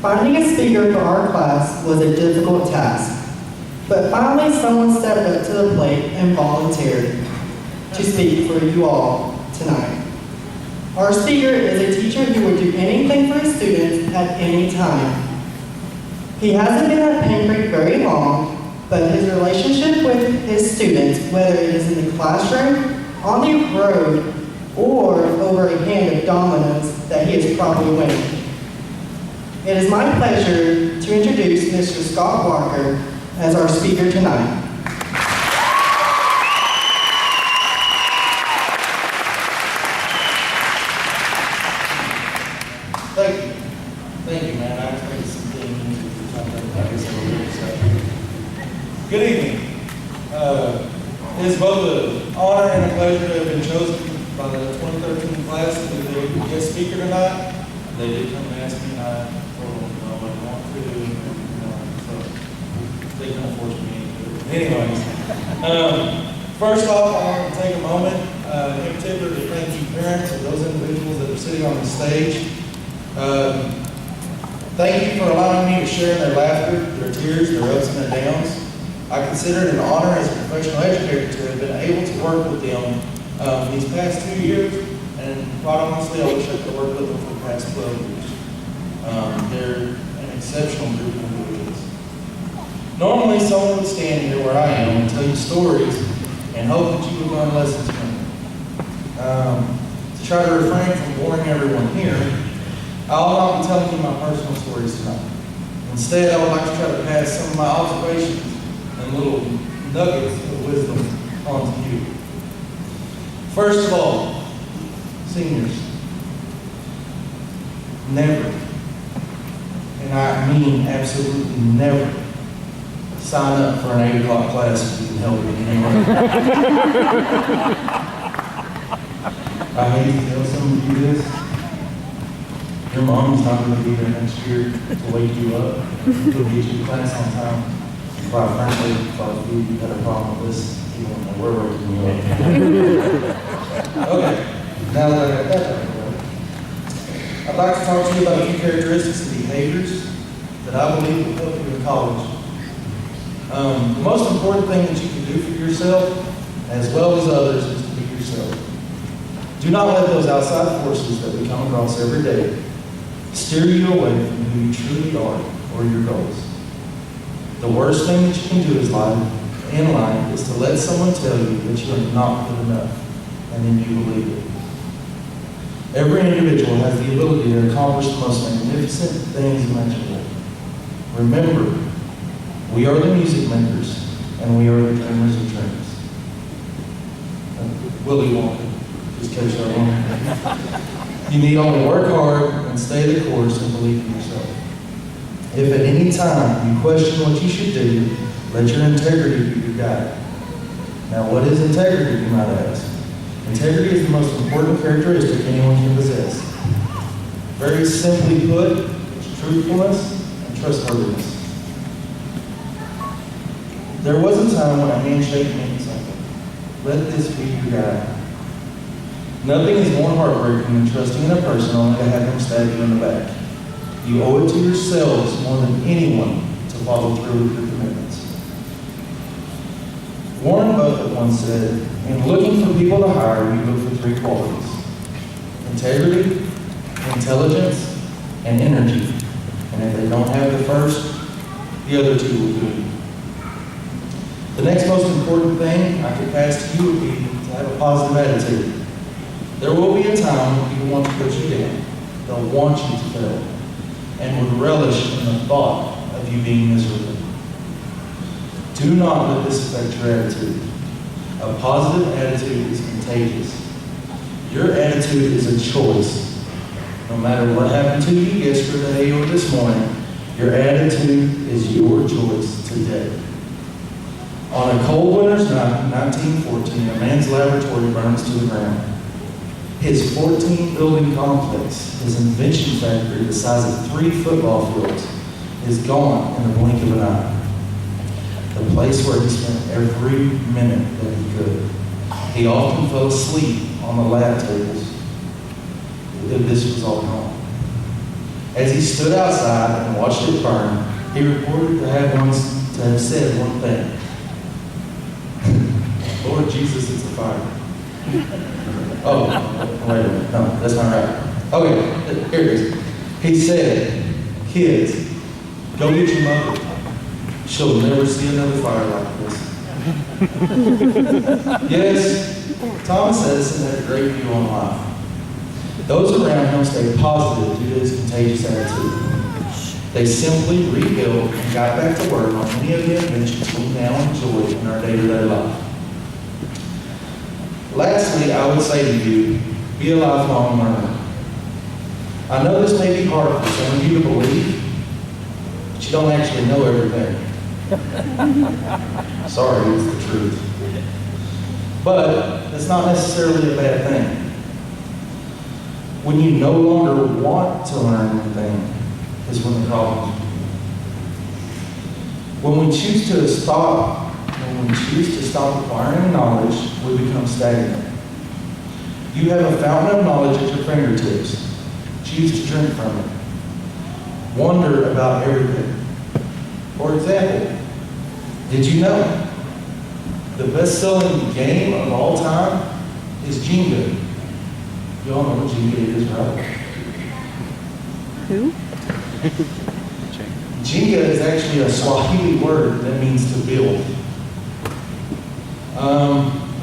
Finding a speaker for our class was a difficult task, but finally someone stepped up to the plate and volunteered to speak for you all tonight. Our speaker is a teacher who would do anything for his students at any time. He hasn't been at Pine Creek very long, but his relationship with his students, whether it is in the classroom, on the road, or over a hand of dominoes that he is probably winning. It is my pleasure to introduce Mr. Scott Walker as our speaker tonight. Thank you, man. I expected something Good evening. It is both an honor and a pleasure to have been chosen by the 2013 class to be the guest speaker tonight. They did come and ask me, and I told them, no, I don't want to, so they couldn't force me into it. Anyways, first off, I want to take a moment in particular to thank you parents and those individuals that are sitting on the stage. Thank you for allowing me to share in their laughter, their tears, their ups and their downs. I consider it an honor as a professional educator to have been able to work with them these past 2 years, and quite honestly, I wish I could work with them for the past 12 years. They're an exceptional group of individuals. Normally, someone would stand here where I am and tell you stories and hope that you would learn lessons from them. To try to refrain from boring everyone here, I'll not be telling you my personal stories tonight. Instead, I would like to try to pass some of my observations and little nuggets of wisdom on to you. First of all, seniors, never, and I mean absolutely never, sign up for an 8 o'clock class if you can help it in any way. I hate to tell some of you this. Your mom's not going to be there next year to wake you up, to get you to class on time. And quite frankly, if I was you had a problem with this, you wouldn't know we're waking you up. Okay, now that I got that out of the way, I'd like to talk to you about a few characteristics and behaviors that I believe will help you in college. The most important thing that you can do for yourself, as well as others, is to be yourself. Do not let those outside forces that we come across every day steer you away from who you truly are or your goals. The worst thing that you can do in life is to let someone tell you that you are not good enough, and then you believe it. Every individual has the ability to accomplish the most magnificent things imaginable. Remember, we are the music makers, and we are the dreamers of dreams. Willie Walker, just catch that one. You need only work hard and stay the course and believe in yourself. If at any time you question what you should do, let your integrity be your guide. Now, what is integrity, you might ask? Integrity is the most important characteristic anyone can possess. Very simply put, it's truthfulness and trustworthiness. There was a time when a handshake meant something. Let this be your guide. Nothing is more heartbreaking than trusting in a person only to have them stab you in the back. You owe it to yourselves more than anyone to follow through with your commitments. Warren Buffett once said, in looking for people to hire, you look for 3 qualities: integrity, intelligence, and energy. And if they don't have the first, the other 2 will do. The next most important thing I could pass to you would be to have a positive attitude. There will be a time when people want to put you down. They'll want you to fail and would relish in the thought of you being miserable. Do not let this affect your attitude. A positive attitude is contagious. Your attitude is a choice. No matter what happened to you yesterday or this morning, your attitude is your choice today. On a cold winter's night in 1914, a man's laboratory burns to the ground. His 14-building complex, his invention factory the size of 3 football fields, is gone in the blink of an eye. The place where he spent every minute that he could. He often fell asleep on the lab tables. This was all gone. As he stood outside and watched it burn, he reported to have said one thing. Lord Jesus, it's a fire. Oh, wait a minute. No, that's not right. Okay, here it is. He said, kids, go get your mother. She'll never see another fire like this. Yes, Thomas Edison had a great view on life. Those around him stayed positive due to his contagious attitude. They simply rebuilt and got back to work on many of the inventions we now enjoy in our day-to-day life. Lastly, I would say to you, be a lifelong learner. I know this may be hard for some of you to believe, but you don't actually know everything. Sorry, it's the truth. But it's not necessarily a bad thing. When you no longer want to learn anything is when the problems begin. When we choose to stop acquiring knowledge, we become stagnant. You have a fountain of knowledge at your fingertips. Choose to drink from it. Wonder about everything. For example, did you know the best-selling game of all time is Jenga? You all know what Jenga is, right? Who? Jenga is actually a Swahili word that means to build.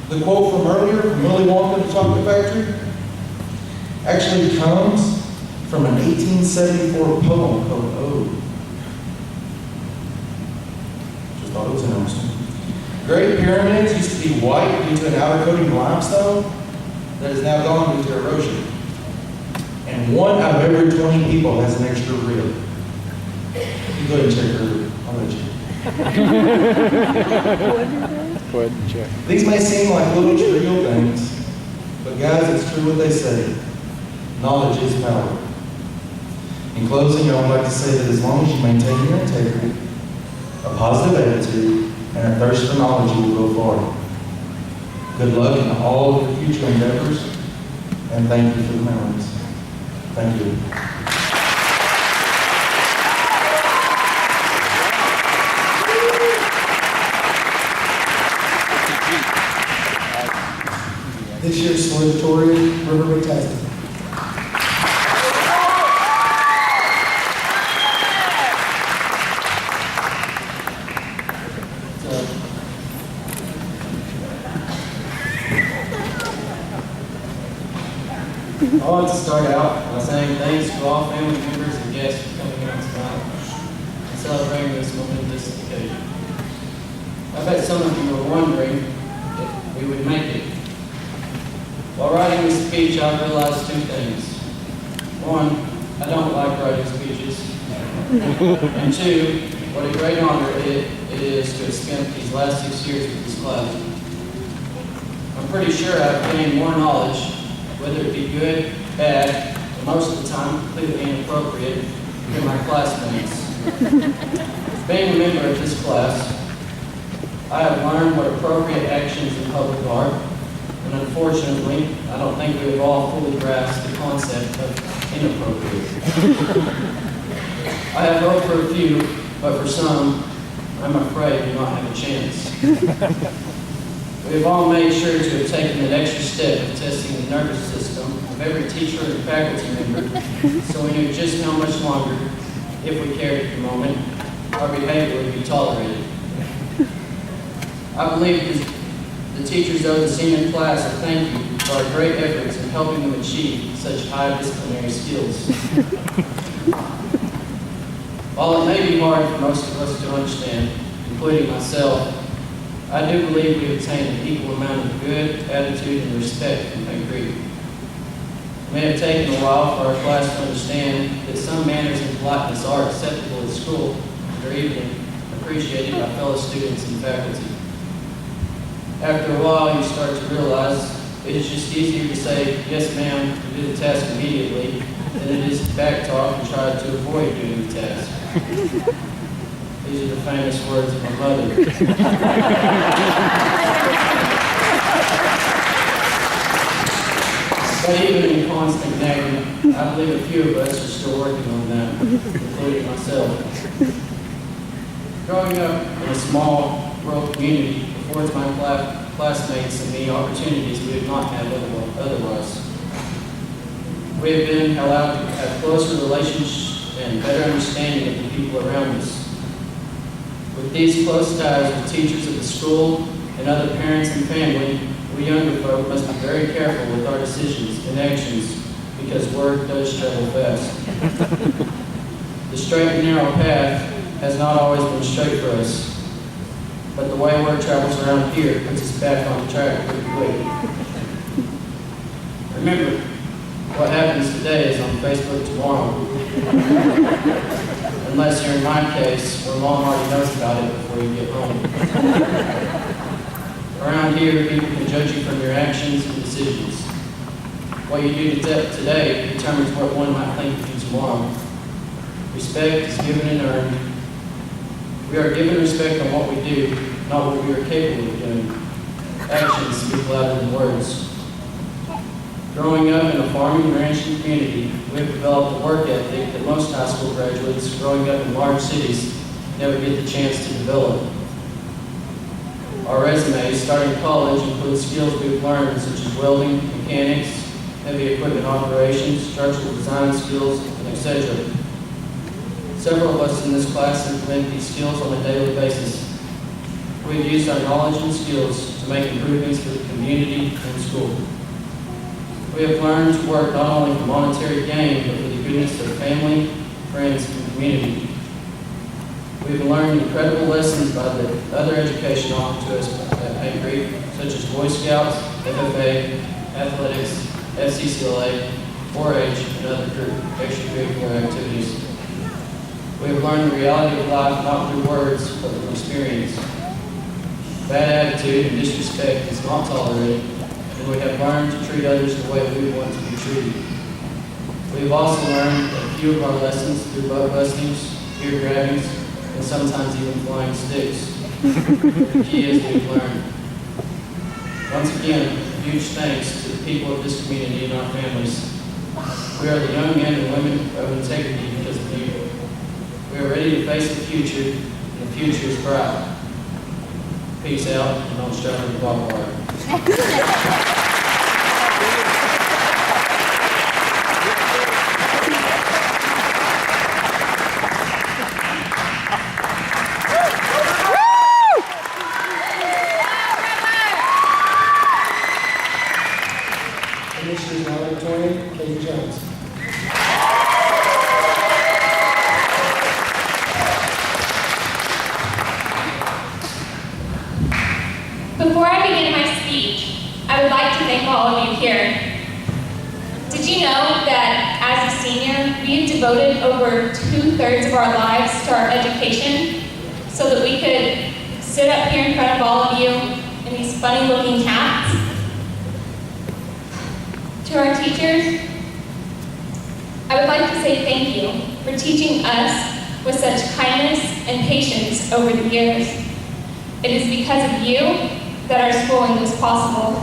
The quote from earlier, from Willy Wonka and the Chocolate Factory, actually comes from an 1874 poem called Ode. Just thought it was interesting. Great pyramids used to be white due to an outer coating of limestone that has now gone due to erosion. And 1 out of every 20 people has an extra rib. You go ahead and check your rib. I'll let you. Go ahead and check. These may seem like little trivial things, but guys, it's true what they say. Knowledge is power. In closing, I would like to say that as long as you maintain your integrity, a positive attitude, and a thirst for knowledge, you will go far. Good luck in all of your future endeavors, and thank you for the memories. Thank you. This year's Salutatorian, McTasney. I want to start out by saying thanks to all family members and guests for coming out tonight and celebrating this momentous occasion. I bet some of you were wondering if we would make it. While writing this speech, I realized 2 things. 1, I don't like writing speeches. And 2, what a great honor it is to have spent these last 6 years with this class. I'm pretty sure I've gained more knowledge, whether it be good, bad, or most of the time completely inappropriate, than my classmates. Being a member of this class, I have learned what appropriate actions in public are, and unfortunately, I don't think we have all fully grasped the concept of inappropriate. I have hope for a few, but for some, I'm afraid do not have a chance. We have all made sure to have taken that extra step of testing the nervous system of every teacher and faculty member, so we knew just how much longer, if we cared at the moment, our behavior would be tolerated. I believe the teachers owe the senior class a thank you for our great efforts in helping them achieve such high disciplinary skills. While it may be hard for most of us to understand, including myself, I do believe we obtained an equal amount of good attitude and respect from that group. It may have taken a while for our class to understand that some manners and politeness are acceptable at school and are even appreciated by fellow students and faculty. After a while, you start to realize it is just easier to say, yes ma'am, and do the task immediately, than it is to backtalk and try to avoid doing the task. These are the famous words of my mother. But even in constant nagging, I believe a few of us are still working on that, including myself. Growing up in a small rural community affords my classmates and me opportunities we would not have otherwise. We have been allowed to have closer relations and better understanding of the people around us. With these close ties with teachers at the school and other parents and family, we younger folk must be very careful with our decisions and actions because word does travel fast. The straight and narrow path has not always been straight for us, but the way word travels around here puts us back on track pretty quick. Remember, what happens today is on Facebook tomorrow. Unless you're in my case, where mom already knows about it before you get home. Around here, people can judge you from your actions and decisions. What you do today determines what one might think of you tomorrow. Respect is given and earned. We are given respect on what we do, not what we are capable of doing. Actions speak louder than words. Growing up in a farming and ranching community, we have developed a work ethic that most high school graduates growing up in large cities never get the chance to develop. Our resumes starting college include skills we've learned such as welding, mechanics, heavy equipment operations, structural design skills, and etc. Several of us in this class implement these skills on a daily basis. We've used our knowledge and skills to make improvements for the community and school. We have learned to work not only for monetary gain, but for the goodness of family, friends, and community. We have learned incredible lessons by the other education offered to us at Paint Creek, such as Boy Scouts, FFA, athletics, FCCLA, 4-H, and other extracurricular activities. We have learned the reality of life not through words, but through experience. Bad attitude and disrespect is not tolerated, and we have learned to treat others the way we want to be treated. We have also learned a few of our lessons through boat bustings, ear grabbings, and sometimes even flying sticks. The key is we've learned. Once again, huge thanks to the people of this community and our families. We are the young men and women of integrity because of you. We are ready to face the future, and the future is bright. Peace out, and don't straddle the barbed wire. Before I begin my speech, I would like to thank all of you here. Did you know that as a senior, we have devoted over 2/3 of our lives to our education so that we could sit up here in front of all of you in these funny looking hats? To our teachers, I would like to say thank you for teaching us with such kindness and patience over the years. It is because of you that our schooling was possible.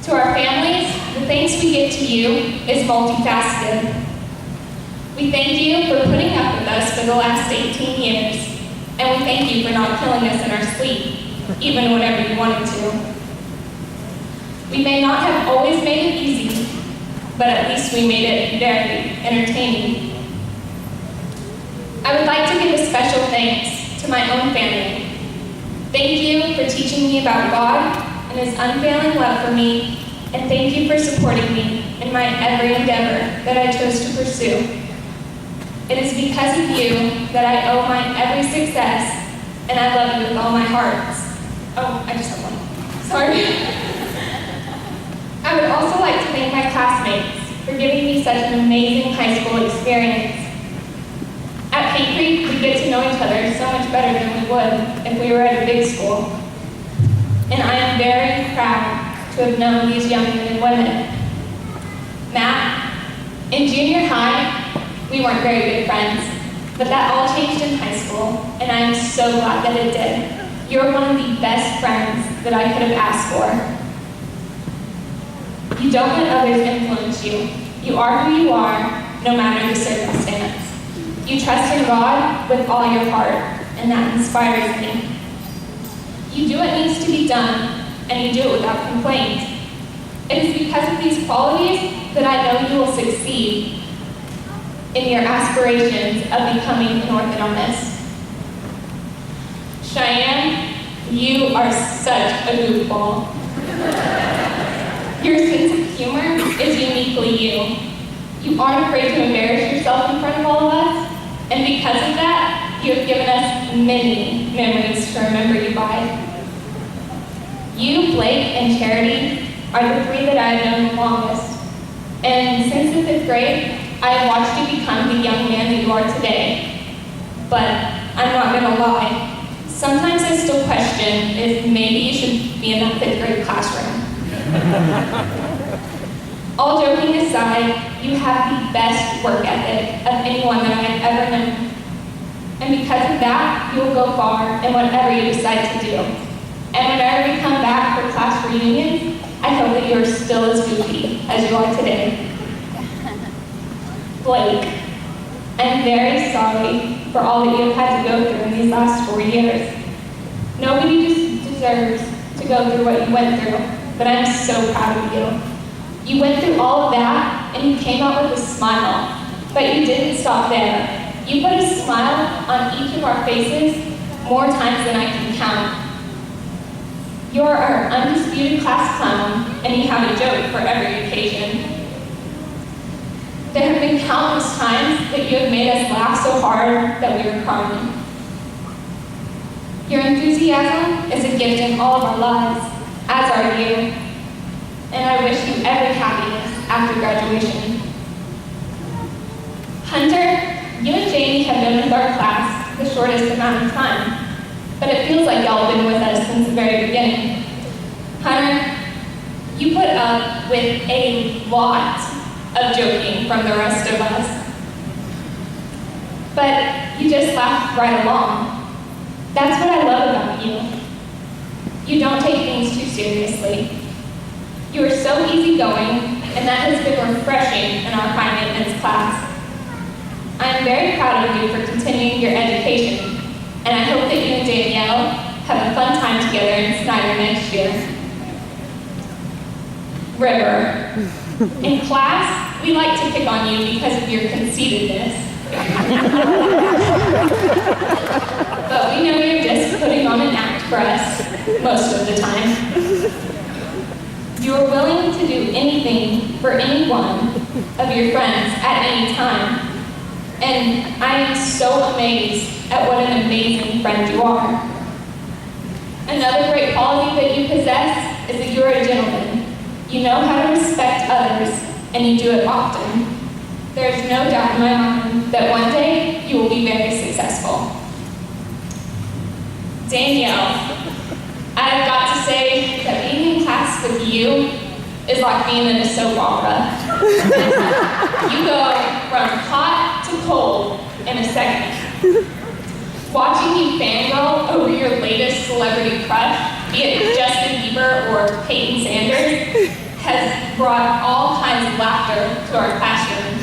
To our families, the thanks we give to you is multifaceted. We thank you for putting up with us for the last 18 years, and we thank you for not killing us in our sleep, even whenever you wanted to. We may not have always made it easy, but at least we made it very entertaining. I would like to give a special thanks to my own family. Thank you for teaching me about God and His unfailing love for me, and thank you for supporting me in my every endeavor that I chose to pursue. It is because of you that I owe my every success, and I love you with all my heart. Oh, I just have one. Sorry. I would also like to thank my classmates for giving me such an amazing high school experience. At Paint Creek, we get to know each other so much better than we would if we were at a big school. And I am very proud to have known these young men and women. Matt, in junior high, we weren't very good friends, but that all changed in high school, and I am so glad that it did. You're one of the best friends that I could have asked for. You don't let others influence you. You are who you are, no matter the circumstance. You trust in God with all your heart, and that inspires me. You do what needs to be done, and you do it without complaint. It is because of these qualities that I know you will succeed in your aspirations of becoming an orthodontist. Cheyenne, you are such a goofball. Your sense of humor is uniquely you. You aren't afraid to embarrass yourself in front of all of us, and because of that, you have given us many memories to remember you by. You, Blake, and Charity are the three that I have known the longest, and since the 5th grade, I have watched you become the young man that you are today. But I'm not gonna lie, sometimes I still question if maybe you should be in that 5th grade classroom. All joking aside, you have the best work ethic of anyone that I have ever known. And because of that, you will go far in whatever you decide to do. And whenever we come back for class reunions, I hope that you are still as goofy as you are today. Blake, I'm very sorry for all that you have had to go through in these last 4 years. Nobody just deserves to go through what you went through, but I'm so proud of you. You went through all of that, and you came out with a smile, but you didn't stop there. You put a smile on each of our faces more times than I can count. You're our undisputed class clown, and you have a joke for every occasion. There have been countless times that you have made us laugh so hard that we were crying. Your enthusiasm is a gift in all of our lives, as are you. And I wish you every happiness after graduation. Hunter, you and Jamie have been with our class the shortest amount of time, but it feels like y'all have been with us since the very beginning. Hunter, you put up with a lot of joking from the rest of us, but you just laughed right along. That's what I love about you. You don't take things too seriously. You are so easygoing, and that has been refreshing in our high maintenance class. I am very proud of you for continuing your education, and I hope that you and Danielle have a fun time together in Snyder next year. River, in class, we like to pick on you because of your conceitedness. But we know you're just putting on an act for us most of the time. You are willing to do anything for any one of your friends at any time. And I am so amazed at what an amazing friend you are. Another great quality that you possess is that you are a gentleman. You know how to respect others, and you do it often. There is no doubt in my mind that one day you will be very successful. Danielle, I've got to say that being in class with you is like being in a soap opera. You go from hot to cold in a second. Watching you fangirl over your latest celebrity crush, be it Justin Bieber or Peyton Sanders, has brought all kinds of laughter to our classroom.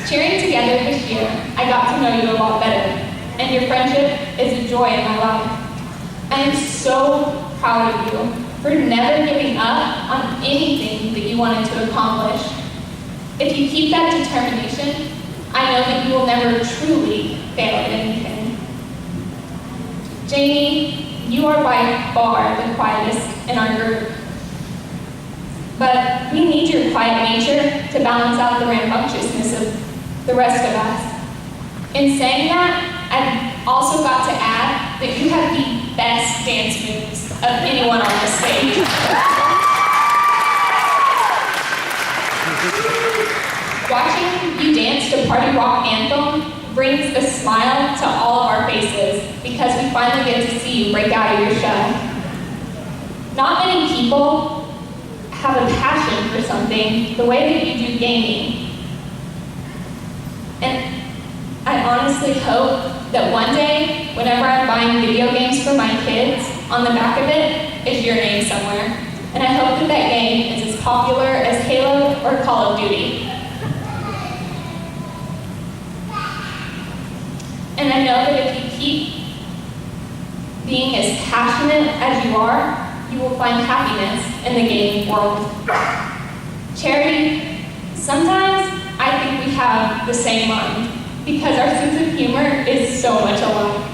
Cheering together this year, I got to know you a lot better, and your friendship is a joy in my life. I am so proud of you for never giving up on anything that you wanted to accomplish. If you keep that determination, I know that you will never truly fail at anything. Jamie, you are by far the quietest in our group. But we need your quiet nature to balance out the rambunctiousness of the rest of us. In saying that, I've also got to add that you have the best dance moves of anyone on this stage. Watching you dance to Party Rock Anthem brings a smile to all of our faces because we finally get to see you break out of your shell. Not many people have a passion for something the way that you do gaming. And I honestly hope that one day, whenever I'm buying video games for my kids, on the back of it is your name somewhere. And I hope that that game is as as popular as Halo or Call of Duty. And I know that if you keep being as passionate as you are, you will find happiness in the gaming world. Charity, sometimes I think we have the same mind because our sense of humor is so much alike.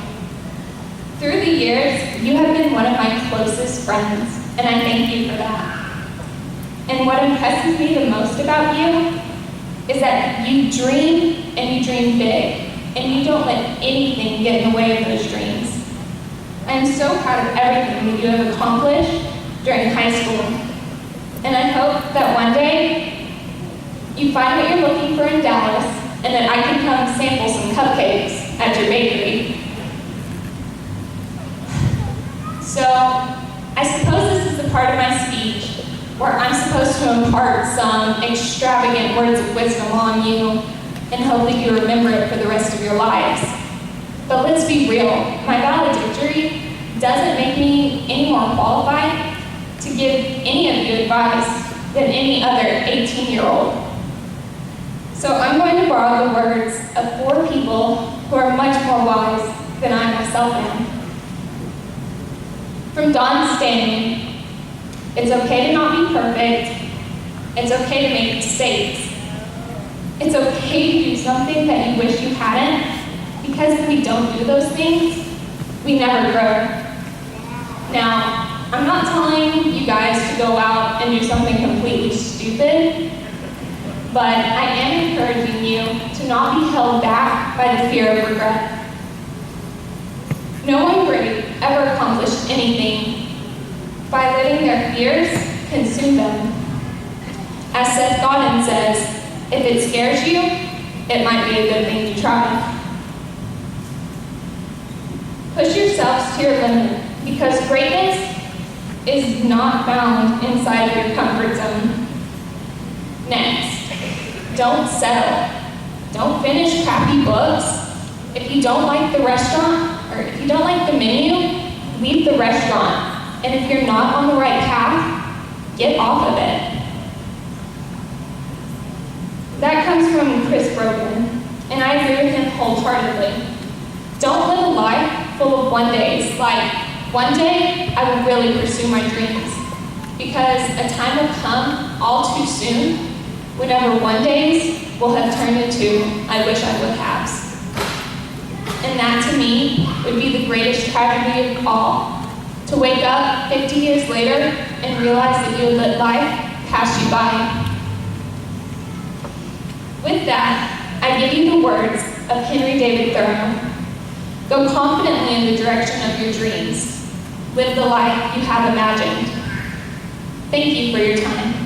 Through the years, you have been one of my closest friends, and I thank you for that. And what impresses me the most about you is that you dream and you dream big, and you don't let anything get in the way of those dreams. I am so proud of everything that you have accomplished during high school, and I hope that one day you find what you're looking for in Dallas and that I can come sample some cupcakes at your bakery. So, I suppose this is the part of my speech where I'm supposed to impart some extravagant words of wisdom on you and hope that you remember it for the rest of your lives. But let's be real, my valedictory doesn't make me any more qualified to give any of you advice than any other 18-year-old. So I'm going to borrow the words of 4 people who are much more wise than I myself am. From Don Stanley, it's okay to not be perfect. It's okay to make mistakes. It's okay to do something that you wish you hadn't, because if we don't do those things, we never grow. Now, I'm not telling you guys to go out and do something completely stupid, but I am encouraging you to not be held back by the fear of regret. No one great ever accomplished anything by letting their fears consume them. As Seth Godin says, if it scares you, it might be a good thing to try. Push yourselves to your limit, because greatness is not found inside your comfort zone. Next, don't settle. Don't finish crappy books. If you don't like the restaurant, or if you don't like the menu, leave the restaurant. And if you're not on the right path, get off of it. That comes from Chris Brogan, and I agree with him wholeheartedly. Don't live a life full of one days, like, one day I will really pursue my dreams. Because a time will come all too soon, whenever one days will have turned into I wish I would haves. And that to me would be the greatest tragedy of all, to wake up 50 years later and realize that you had let life pass you by. With that, I give you the words of Henry David Thoreau. Go confidently in the direction of your dreams. Live the life you have imagined. Thank you for your time.